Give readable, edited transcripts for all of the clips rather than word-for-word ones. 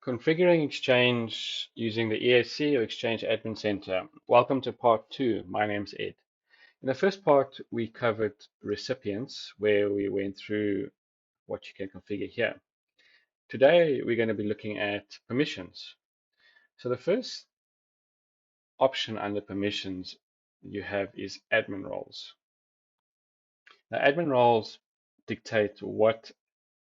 Configuring Exchange using the EAC or Exchange Admin Center. Welcome to part 2. My name's Ed. In the first part, we covered recipients, where we went through what you can configure here. Today, we're going to be looking at permissions. So the first option under permissions you have is admin roles. Now, admin roles dictate what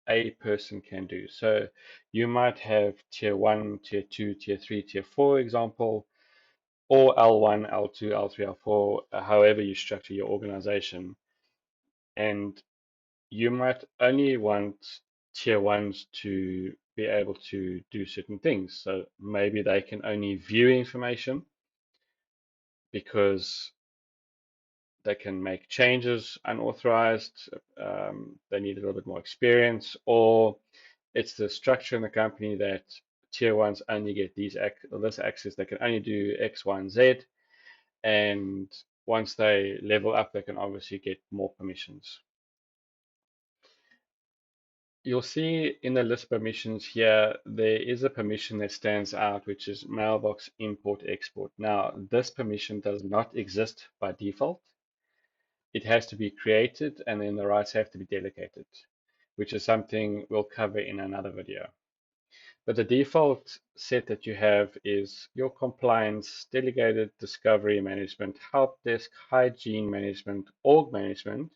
a person can do. So you might have tier 1, tier 2, tier 3, tier 4 example, or L1, L2, L3, L4, however you structure your organization. And you might only want tier 1s to be able to do certain things. So maybe they can only view information because they can make changes unauthorized. They need a little bit more experience, or it's the structure in the company that tier 1s only get this access. They can only do X, Y, and Z. And once they level up, they can obviously get more permissions. You'll see in the list of permissions here, there is a permission that stands out, which is mailbox import export. Now, this permission does not exist by default. It has to be created, and then the rights have to be delegated, which is something we'll cover in another video. But the default set that you have is your compliance, delegated discovery management, help desk, hygiene management, org management.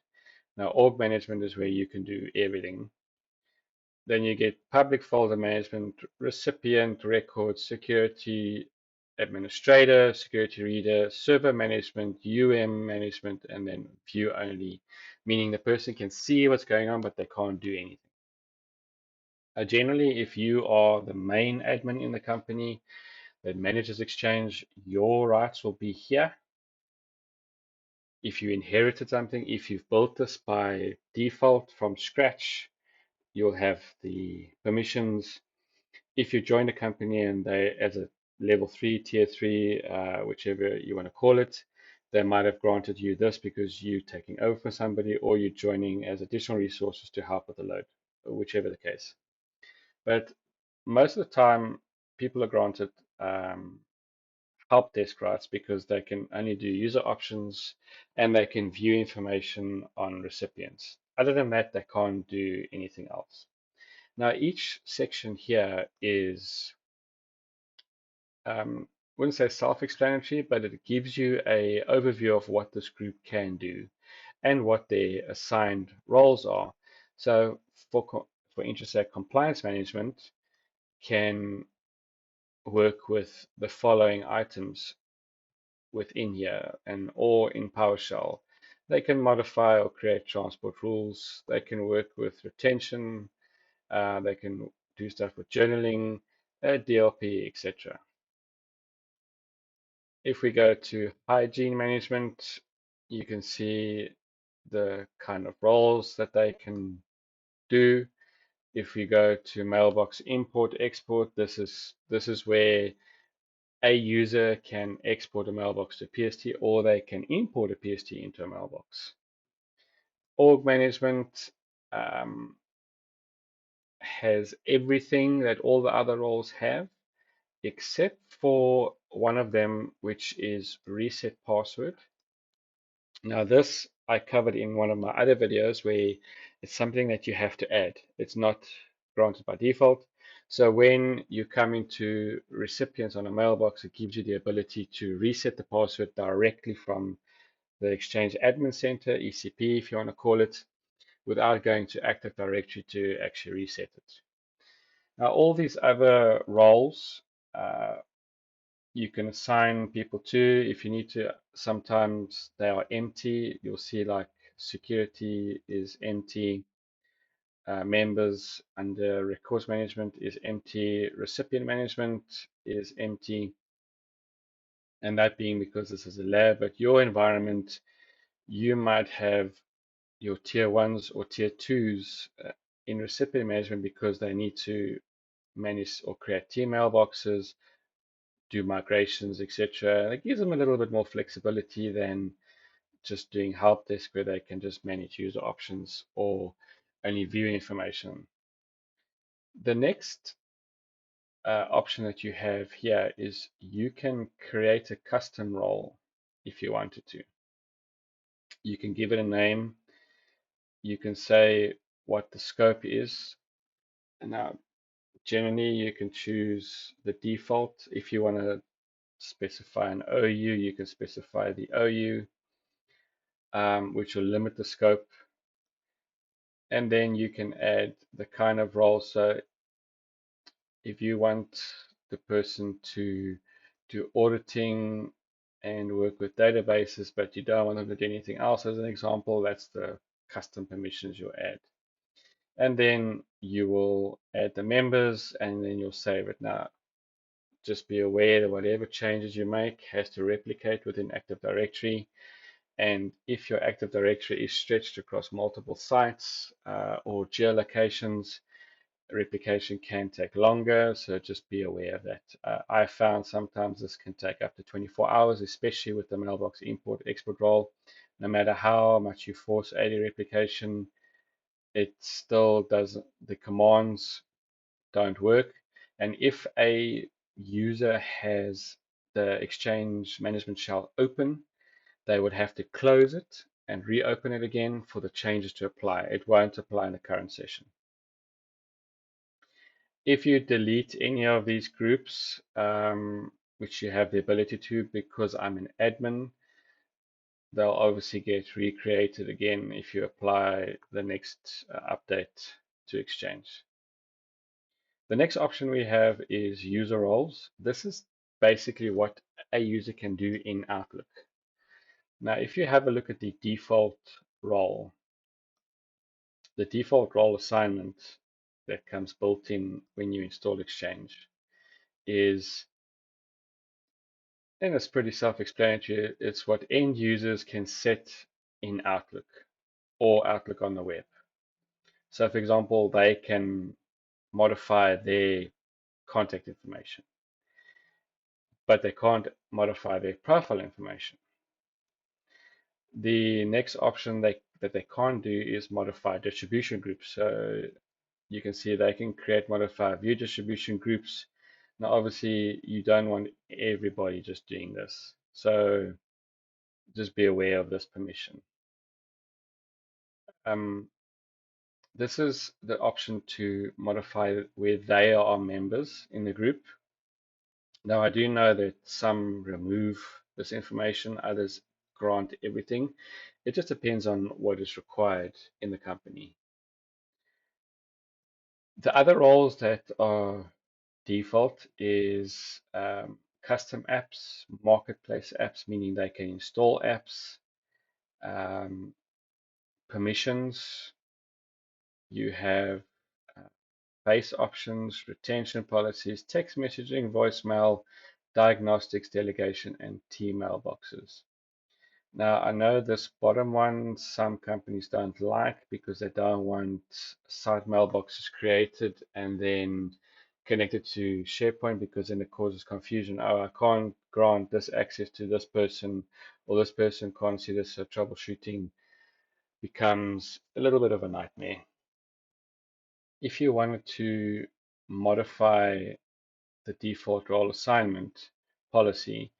Now, org management is where you can do everything. Then you get public folder management, recipient, record, security administrator, security reader, server management, management, and then view only, meaning the person can see what's going on, but they can't do anything. Generally, if you are the main admin in the company that manages Exchange, your rights will be here. If you inherited something, if you've built this by default from scratch, you'll have the permissions. If you join a company and they, as a level 3, tier 3, whichever you want to call it, they might have granted you this because you're taking over for somebody, or you're joining as additional resources to help with the load, whichever the case. But most of the time, people are granted help desk rights because they can only do user options and they can view information on recipients. Other than that, they can't do anything else. Now, each section here is, wouldn't say self-explanatory, but it gives you an overview of what this group can do and what their assigned roles are. So for intersect compliance management can work with the following items within here and or in PowerShell. They can modify or create transport rules. They can work with retention. They can do stuff with journaling, DLP, etc. If we go to hygiene management, you can see the kind of roles that they can do. If we go to mailbox import export, this is where a user can export a mailbox to PST, or they can import a PST into a mailbox. Org management has everything that all the other roles have, except for one of them, which is reset password. Now, this I covered in one of my other videos where it's something that you have to add. It's not granted by default. So when you come into recipients on a mailbox, it gives you the ability to reset the password directly from the Exchange Admin Center, ECP if you want to call it, without going to Active Directory to actually reset it. Now, all these other roles you can assign people to if you need to. Sometimes they are empty. You'll see like security is empty. Members under records management is empty. Recipient management is empty. And that being because this is a lab, but your environment, you might have your tier 1s or tier 2s in recipient management because they need to manage or create team mailboxes, do migrations, etc. It gives them a little bit more flexibility than just doing help desk where they can just manage user options or only view information. The next option that you have here is you can create a custom role if you wanted to. You can give it a name. You can say what the scope is. And now, generally, you can choose the default. If you want to specify an OU, you can specify the OU, which will limit the scope. And then you can add the kind of role. So if you want the person to do auditing and work with databases, but you don't want them to do anything else, as an example, that's the custom permissions you'll add. And then you will add the members and then you'll save it. Now, just be aware that whatever changes you make has to replicate within Active Directory. And if your Active Directory is stretched across multiple sites or geolocations, replication can take longer, so just be aware of that. I found sometimes this can take up to 24 hours, especially with the mailbox import export role. No matter how much you force AD replication, it still doesn't, the commands don't work. And if a user has the Exchange Management Shell open, they would have to close it and reopen it again for the changes to apply. It won't apply in the current session. If you delete any of these groups, which you have the ability to because I'm an admin, they'll obviously get recreated again if you apply the next update to Exchange. The next option we have is user roles. This is basically what a user can do in Outlook. Now, if you have a look at the default role assignment that comes built in when you install Exchange is, and it's pretty self-explanatory, it's what end users can set in Outlook or Outlook on the web. So for example, they can modify their contact information, but they can't modify their profile information. The next option that they can't do is modify distribution groups. So you can see they can create, modify, view distribution groups. Now, obviously, you don't want everybody just doing this. So just be aware of this permission. This is the option to modify where they are members in the group. Now, I do know that some remove this information, others grant everything. It just depends on what is required in the company. The other roles that are default is custom apps, marketplace apps, meaning they can install apps, permissions. You have base options, retention policies, text messaging, voicemail, diagnostics, delegation, and team mailboxes. Now, I know this bottom one some companies don't like because they don't want site mailboxes created and then connected to SharePoint because then it causes confusion. Oh, I can't grant this access to this person, or this person can't see this, so troubleshooting becomes a little bit of a nightmare. If you wanted to modify the default role assignment policy,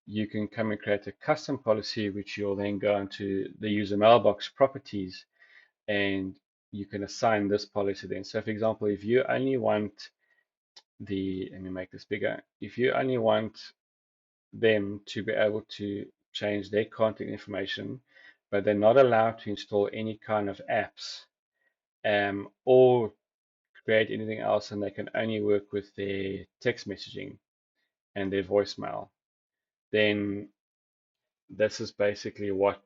you can come and create a custom policy, which you'll then go into the user mailbox properties and you can assign this policy then. So for example, if you only want let me make this bigger, if you only want them to be able to change their contact information, but they're not allowed to install any kind of apps or create anything else, and they can only work with their text messaging and their voicemail, then this is basically what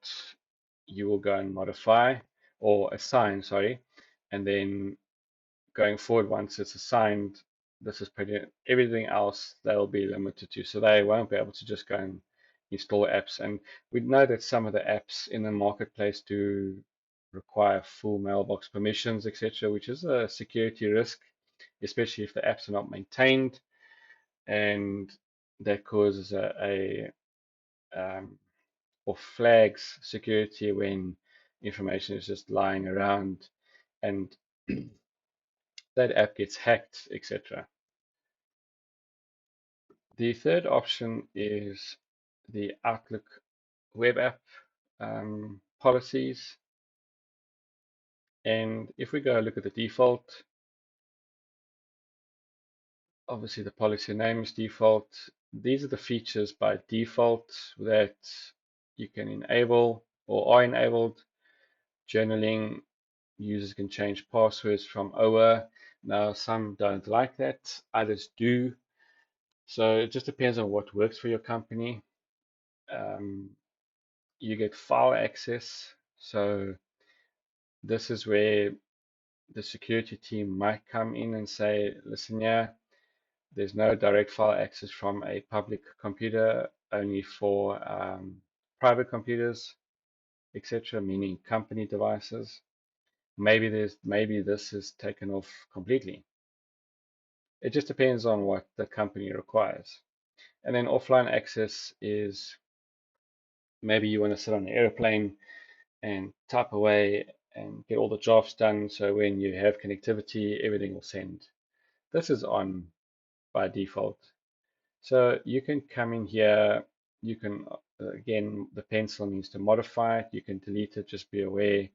you will go and modify or assign, sorry, and then going forward, once it's assigned, this is pretty, everything else they'll be limited to, so they won't be able to just go and install apps. And we know that some of the apps in the marketplace do require full mailbox permissions, etc., which is a security risk, especially if the apps are not maintained, and that causes or flags security when information is just lying around and that app gets hacked, etc. The third option is the Outlook web app policies. And if we go look at the default, obviously the policy name is default. These are the features by default that you can enable or are enabled. Journaling, users can change passwords from OWA. Now, some don't like that, others do. So it just depends on what works for your company. Um, you get file access. So this is where the security team might come in and say, listen, yeah, there's no direct file access from a public computer, only for private computers, etc., meaning company devices. Maybe this is taken off completely. It just depends on what the company requires. And then offline access is maybe you want to sit on an airplane and type away and get all the jobs done. So when you have connectivity, everything will send. This is on by default. So you can come in here, you can, again, the pencil needs to modify it. You can delete it, just be aware.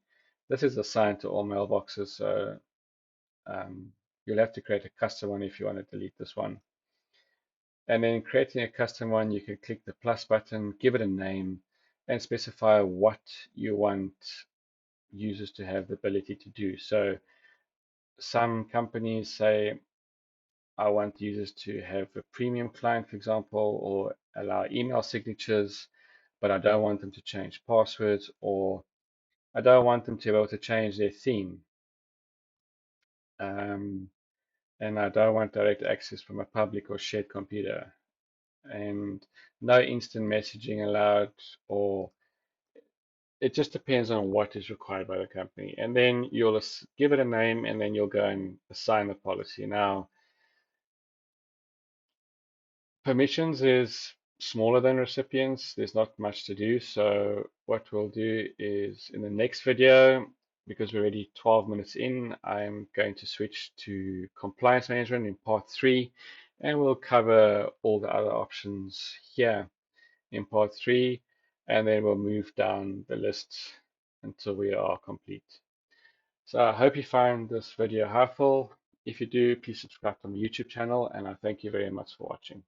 This is assigned to all mailboxes, so you'll have to create a custom one if you want to delete this one. And then creating a custom one, you can click the plus button, give it a name, and specify what you want users to have the ability to do. So some companies say, I want users to have a premium client, for example, or allow email signatures, but I don't want them to change passwords, or I don't want them to be able to change their theme. And I don't want direct access from a public or shared computer. And no instant messaging allowed, or it just depends on what is required by the company. And then you'll give it a name, and then you'll go and assign the policy. Now, permissions is smaller than recipients. There's not much to do. So what we'll do is in the next video, because we're already 12 minutes in, I'm going to switch to compliance management in part 3, and we'll cover all the other options here in part 3, and then we'll move down the list until we are complete. So I hope you found this video helpful. If you do, please subscribe to my YouTube channel, and I thank you very much for watching.